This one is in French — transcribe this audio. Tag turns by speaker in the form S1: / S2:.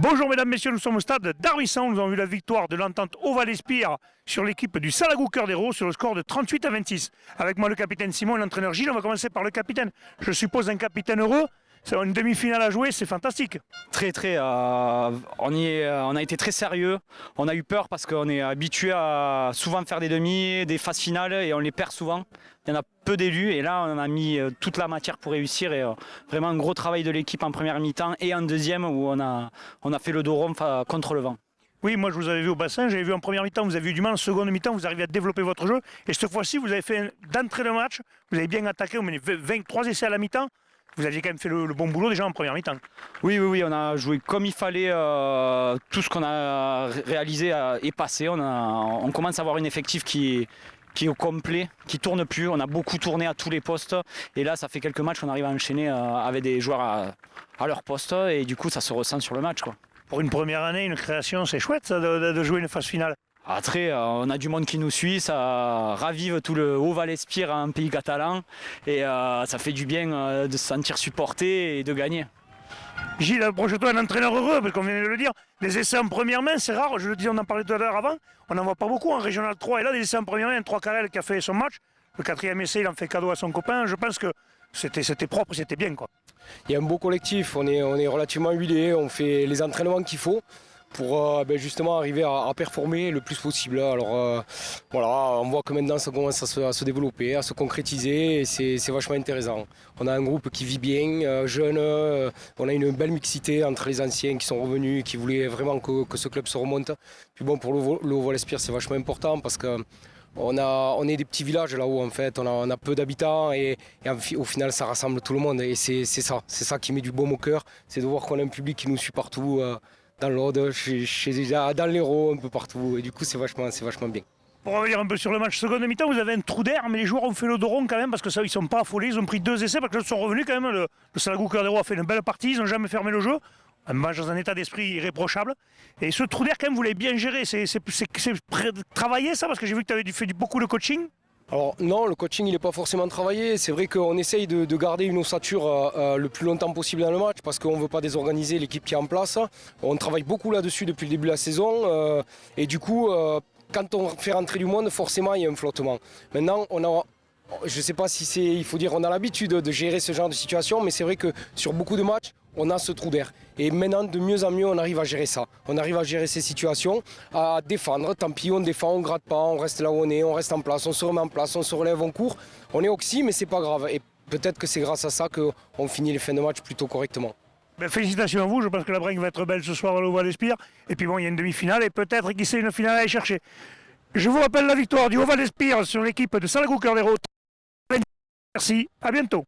S1: Bonjour mesdames, messieurs, nous sommes au stade d'Arvissant. Nous avons vu la victoire de l'entente Oval-Espire sur l'équipe du Salagou Cœur d'Hérault sur le score de 38 à 26. Avec moi le capitaine Simon et l'entraîneur Gilles. On va commencer par le capitaine. Je suppose un capitaine heureux. C'est une demi-finale à jouer, c'est fantastique.
S2: Très. On a été très sérieux. On a eu peur parce qu'on est habitué à souvent faire des demi, des phases finales et on les perd souvent. Il y en a peu d'élus et là on a mis toute la matière pour réussir et vraiment un gros travail de l'équipe en première mi-temps et en deuxième où on a fait le dos rond contre le vent.
S1: Oui, moi je vous avais vu au bassin, j'avais vu en première mi-temps, vous avez eu du mal, en seconde mi-temps, vous arrivez à développer votre jeu. Et cette fois-ci, vous avez fait d'entrée de match, vous avez bien attaqué, vous menez 23 essais à la mi-temps. Vous aviez quand même fait le bon boulot déjà en première mi-temps.
S2: Oui, on a joué comme il fallait. Tout ce qu'on a réalisé est passé. On commence à avoir un effectif qui est au complet, qui tourne plus. On a beaucoup tourné à tous les postes. Et là, ça fait quelques matchs qu'on arrive à enchaîner avec des joueurs à leur poste. Et du coup, ça se ressent sur le match, quoi.
S1: Pour une première année, une création, c'est chouette ça, de jouer une phase finale.
S2: Après, on a du monde qui nous suit, ça ravive tout le Oval-Espire en pays catalan et ça fait du bien de se sentir supporté et de gagner.
S1: Gilles, approche-toi un entraîneur heureux, parce qu'on vient de le dire, les essais en première main, c'est rare, je le dis, on en parlait tout à l'heure avant, on n'en voit pas beaucoup en Régional 3, et là, des essais en première main, 3 Carrel qui a fait son match, le quatrième essai, il en fait cadeau à son copain, je pense que c'était propre, c'était bien, quoi.
S3: Il y a un beau collectif, on est relativement huilé, on fait les entraînements qu'il faut pour justement arriver à performer le plus possible. Alors voilà, on voit que maintenant ça commence à se développer, à se concrétiser et c'est vachement intéressant. On a un groupe qui vit bien, jeune, on a une belle mixité entre les anciens qui sont revenus, qui voulaient vraiment que ce club se remonte. Puis bon, pour le Oval-Espire, c'est vachement important parce que on est des petits villages là-haut en fait, on a peu d'habitants et au final ça rassemble tout le monde et c'est ça qui met du baume au cœur, c'est de voir qu'on a un public qui nous suit partout, dans l'Aude, dans l'Hérault, un peu partout et du coup c'est vachement bien.
S1: Pour revenir un peu sur le match seconde mi-temps, vous avez un trou d'air, mais les joueurs ont fait le dos rond quand même parce que ça, ils ne sont pas affolés, ils ont pris 2 essais parce qu'ils sont revenus quand même. Le Salagou Cœur d'Hérault a fait une belle partie, ils n'ont jamais fermé le jeu. Un match dans un état d'esprit irréprochable. Et ce trou d'air, quand même, vous l'avez bien géré. C'est travaillé ça, parce que j'ai vu que tu avais fait beaucoup de coaching.
S3: Alors non, le coaching il n'est pas forcément travaillé. C'est vrai qu'on essaye de garder une ossature le plus longtemps possible dans le match parce qu'on ne veut pas désorganiser l'équipe qui est en place. On travaille beaucoup là-dessus depuis le début de la saison. Et du coup, quand on fait rentrer du monde, forcément il y a un flottement. Maintenant, je ne sais pas si il faut dire on a l'habitude de gérer ce genre de situation, mais c'est vrai que sur beaucoup de matchs, on a ce trou d'air. Et maintenant, de mieux en mieux, on arrive à gérer ça. On arrive à gérer ces situations, à défendre. Tant pis, on défend, on ne gratte pas, on reste là où on est, on reste en place, on se remet en place, on se relève, on court. On est oxy, mais c'est pas grave. Et peut-être que c'est grâce à ça qu'on finit les fins de match plutôt correctement.
S1: Ben, félicitations à vous, je pense que la Bringue va être belle ce soir à l'Oval-Espire. Et puis bon, il y a une demi-finale et peut-être qui sait une finale à aller chercher. Je vous rappelle la victoire du Oval-Espire sur l'équipe de Salagou Cœur d'Hérault. Merci, à bientôt.